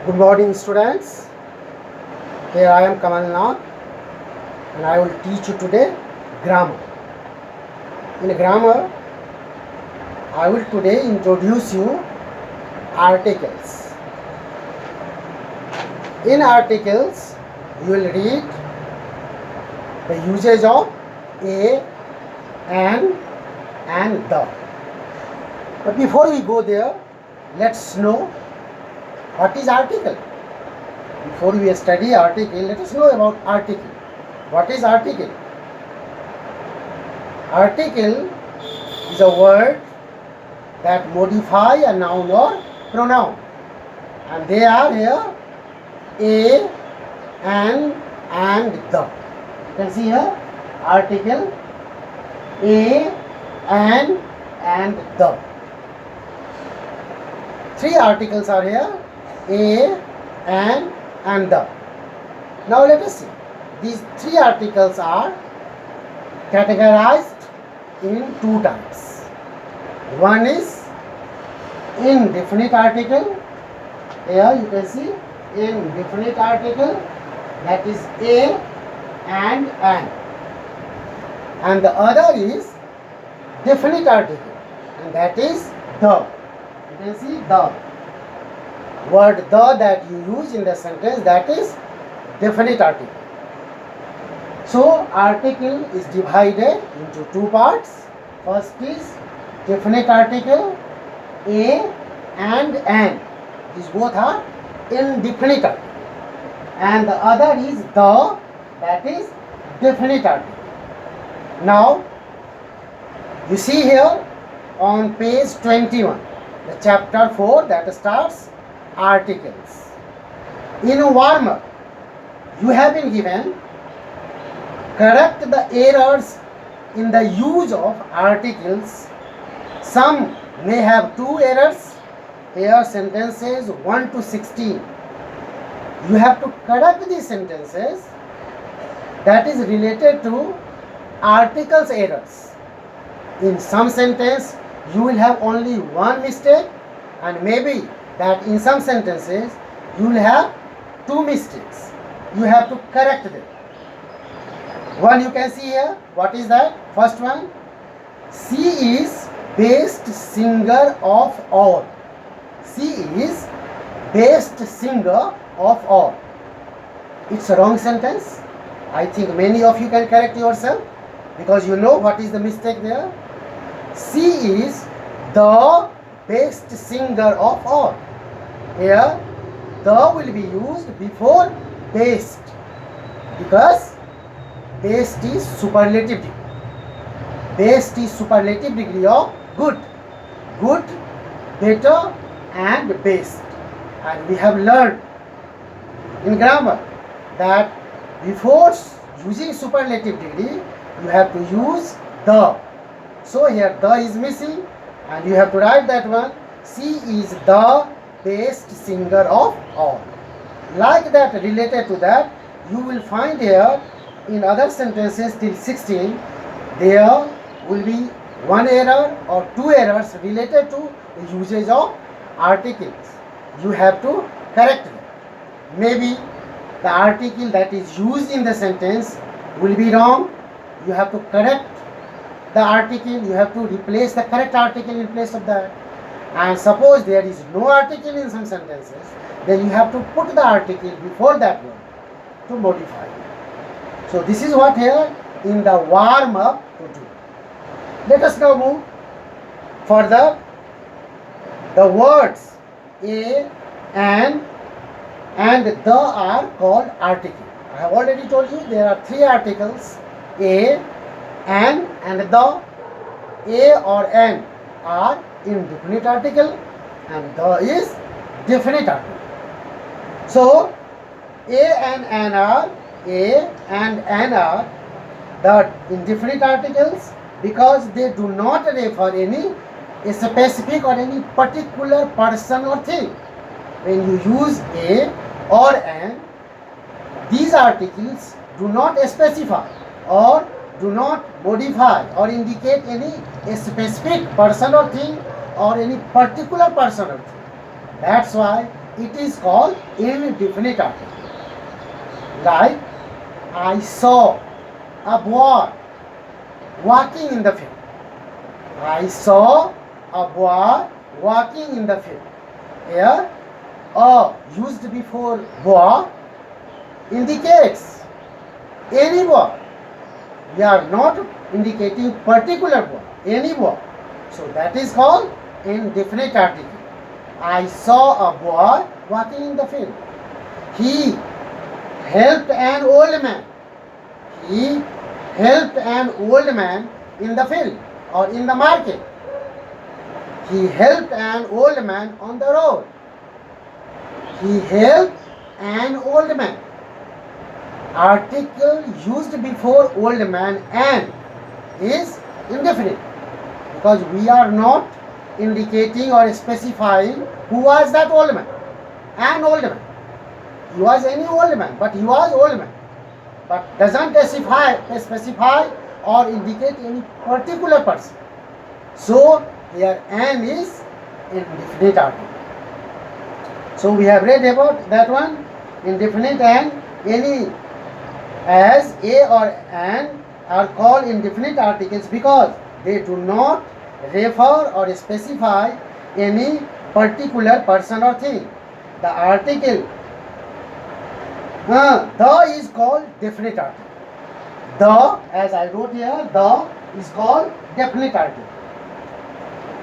Good morning, students. Here I am Kamal Nath, and I will teach you today grammar. In grammar, I will today introduce you articles. In articles, you will read the usage of a, and the. But before we go there, let's know what is article. Before we study article, let us know about article. What is article? Article is a word that modify a noun or pronoun, and they are here a, and the. You can see here article a, and the. Three articles are here a, and the. Now let us see. These three articles are categorized in two types. One is indefinite article. Here you can see indefinite article, that is a and the other is definite article, and that is the. You can see the word the that you use in the sentence, that is definite article. So article is divided into two parts. First is definite article a and. These both are indefinite article. And the other is the, that is definite article. Now you see here on page 21, the chapter 4 that starts articles. In a warm-up, you have been given correct the errors in the use of articles. Some may have two errors. Here sentences 1 to 16. You have to correct these sentences that is related to articles errors. In some sentence you will have only one mistake, and maybe that in some sentences you will have two mistakes. You have to correct them. One you can see here. What is that? First one, she is best singer of all. She is best singer of all. It's a wrong sentence. I think many of you can correct yourself because you know what is the mistake there. She is the best singer of all. Here, the will be used before best because best is superlative degree. Best is superlative degree of good. Good, better, and best. And we have learned in grammar that before using superlative degree, you have to use the. So here the is missing, and you have to write that one. She is the best singer of all. Like that, related to that, you will find here in other sentences till 16, there will be one error or two errors related to the usage of articles. You have to correct them. Maybe the article that is used in the sentence will be wrong. You have to correct the article. You have to replace the correct article in place of that. And suppose there is no article in some sentences, then you have to put the article before that one to modify it. So this is what here in the warm up to do. Let us now move further. The words a, and the are called article. I have already told you there are three articles, a, and the. A or an are indefinite article, and the is definite article. So a and an are the indefinite articles because they do not refer any specific or any particular person or thing. When you use a or an, these articles do not specify or do not modify or indicate any specific person or thing or any particular person or thing. That's why it is called indefinite article. Like, I saw a boy walking in the field. I saw a boy walking in the field. Here, a used before boy indicates any boy. We are not indicating particular boy, any boy. So that is called indefinite article. I saw a boy walking in the field. He helped an old man. He helped an old man in the field or in the market. He helped an old man on the road. He helped an old man. Article used before old man and is indefinite because we are not indicating or specifying who was that old man. An old man. He was any old man, but he was old man. But doesn't specify or indicate any particular person. So here an is indefinite article. So we have read about that one, indefinite and any, as a or an are called indefinite articles because they do not refer or specify any particular person or thing. The article the is called definite article. The, as I wrote here, the is called definite article.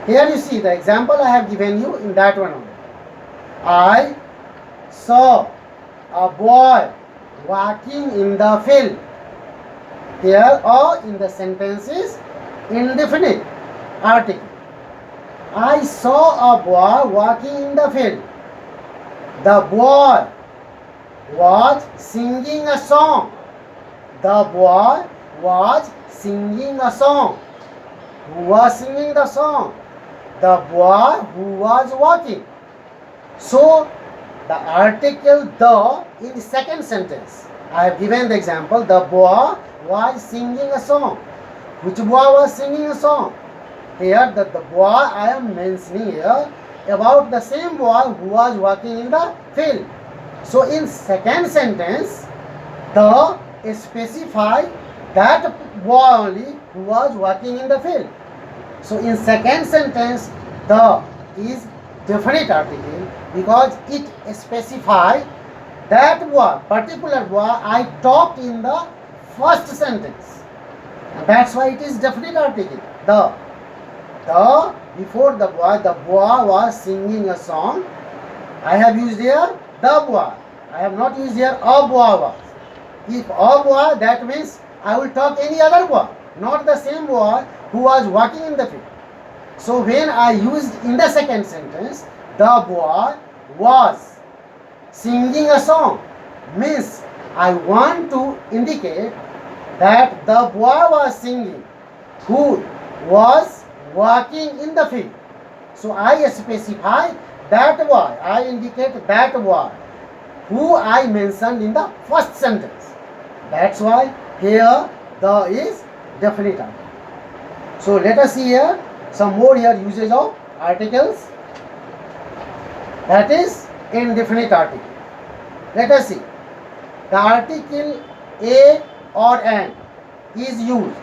Here you see the example I have given you in that one only. I saw a boy walking in the field. Here or in the sentence is indefinite article. I saw a boy walking in the field. The boy was singing a song. The boy was singing a song. Who was singing the song? The boy who was walking. So the article the in second sentence. I have given the example. The boy was singing a song. Which boy was singing a song? Here the boy I am mentioning here about the same boy who was walking in the field. So in second sentence, the specify that boy only who was walking in the field. So in second sentence, the is definite article because it specify that boy, particular boy I talked in the first sentence. And that's why it is definite article. The before the boy was singing a song. I have used here the boy. I have not used here a boy was. If a boy, that means I will talk any other boy, not the same boy who was walking in the field. So when I used in the second sentence, the boy was singing a song, means I want to indicate that the boy was singing who was walking in the field. So I specify that boy, I indicate that boy who I mentioned in the first sentence. That's why here the is definite article. So let us see here some more here usage of articles. That is indefinite article. Let us see. The article a or an is used.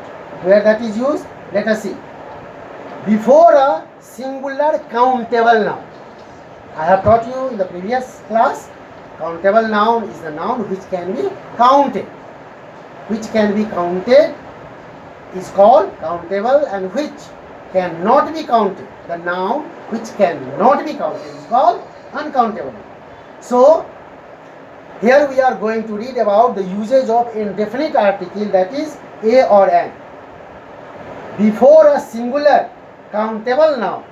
Where that is used? Let us see. Before a singular countable noun. I have taught you in the previous class, countable noun is the noun which can be counted. Which can be counted is called countable, and which cannot be counted. The noun which cannot be counted is called uncountable. So here we are going to read about the usage of indefinite article, that is a or an. Before a singular countable noun,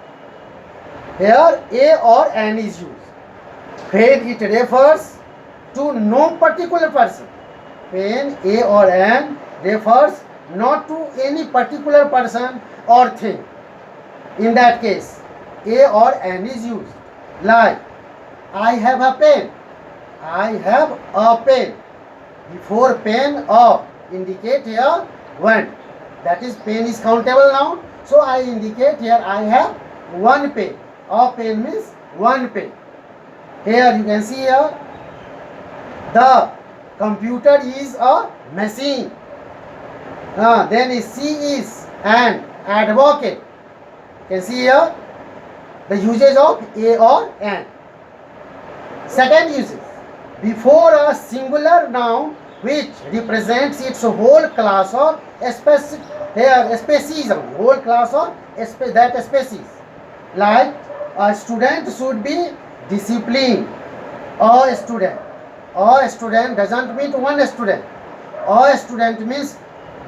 here a or an is used when it refers to no particular person. When a or an refers not to any particular person or thing, in that case a or an is used. Like, I have a pen. I have a pen. Before pen, a indicate here one. That is, pen is countable noun. So I indicate here I have one pen. A pen means one pen. Here you can see here, the computer is a machine. Then she is an advocate. You can see here the usage of a or an. Second usage, before a singular noun which represents its whole class or species, here species, whole class or that species. Like a student should be disciplined. A student. A student doesn't mean one student. A student means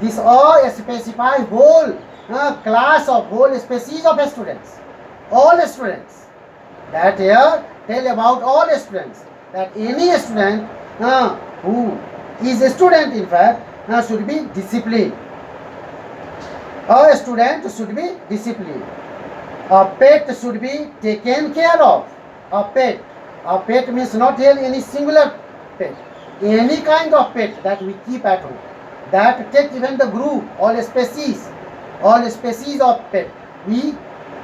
this A specify whole class of whole species of students. All students. That here tell about all students. That any student who is a student in fact should be disciplined. A student should be disciplined. A pet should be taken care of. A pet. A pet means not here any singular pet. Any kind of pet that we keep at home. That take even the group, all species of pet. We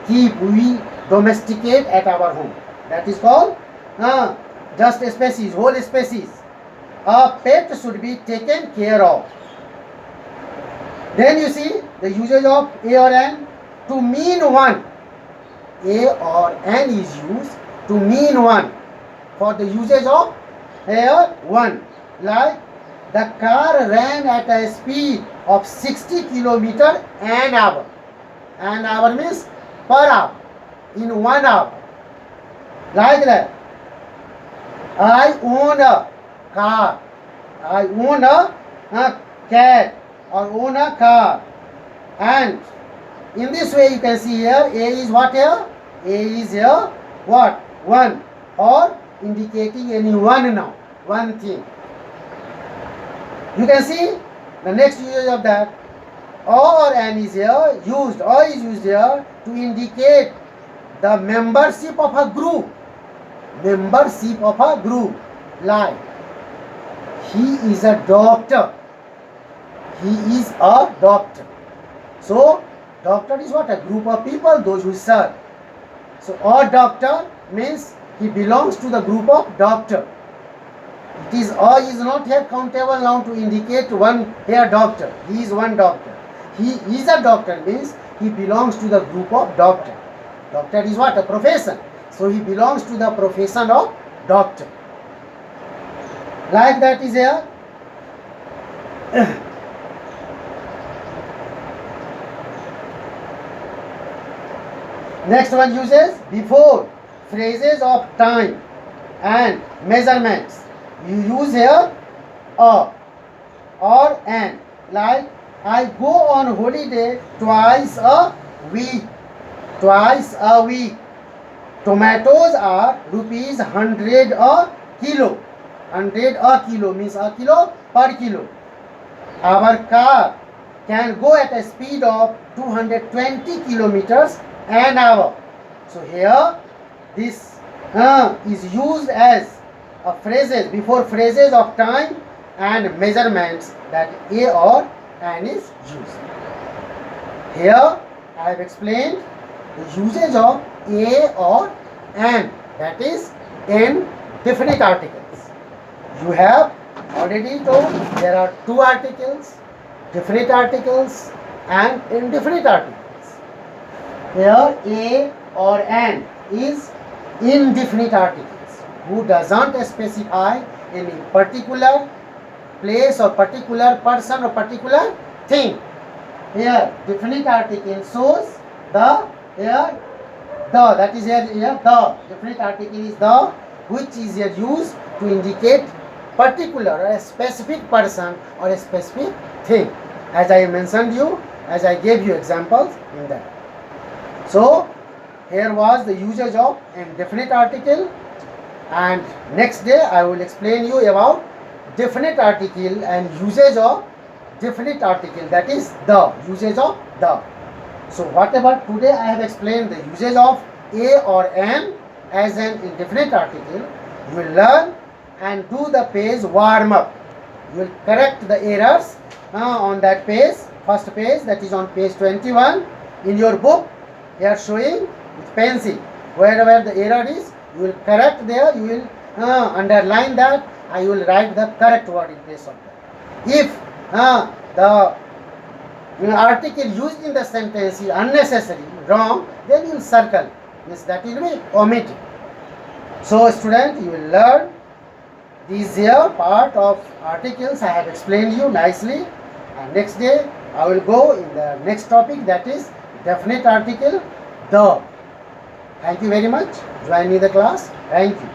keep, we domesticate at our home. That is called just a species, whole species. A pet should be taken care of. Then you see the usage of a or an to mean one. A or an is used to mean one for the usage of here one. Like the car ran at a speed of 60 kilometers an hour. An hour means per hour, in 1 hour. Like that. I own a car. I own a cat or own a car. And in this way you can see here, A is what here? A is here what? One, or indicating any one now, one thing. You can see the next usage of that. Or an is here used, or is used here to indicate the membership of a group. Membership of a group. Like, he is a doctor. He is a doctor. So, doctor is what? A group of people, those who serve. So, a doctor means he belongs to the group of doctor. It is a is not here countable noun to indicate one here doctor. He is one doctor. He is a doctor means he belongs to the group of doctor. Doctor is what? A profession. So he belongs to the profession of doctor. Like that is here. Next one uses before phrases of time and measurements. You use here a or an. Like, I go on holiday twice a week. Twice a week. Tomatoes are rupees 100 a kilo. 100 a kilo means a kilo per kilo. Our car can go at a speed of 220 kilometers an hour. So here this is used as a phrases, before phrases of time and measurements, that a or an is used. Here I have explained the usage of a or an, that is in definite articles. You have already told there are two articles, definite articles and indefinite articles. Here a or an is indefinite articles, who doesn't specify any particular place or particular person or particular thing. Here definite article shows the, here the, that is here the definite article is the, which is here used to indicate particular or a specific person or a specific thing, as I mentioned you, as I gave you examples in that. So here was the usage of indefinite article, and next day I will explain you about definite article and usage of definite article, that is the, usage of the. So whatever today I have explained the usage of a or an as an indefinite article, you will learn and do the page warm up. You will correct the errors on that page, first page, that is on page 21 in your book. They are showing with pencil. Wherever the error is, You will correct there, you will underline that, and you will write the correct word in place of that. If the article used in the sentence is unnecessary, wrong, then you will circle, means that will be omitted. So student, you will learn these here part of articles I have explained you nicely, and next day I will go in the next topic, that is definite article the. Thank you very much. Join me the class. Thank you.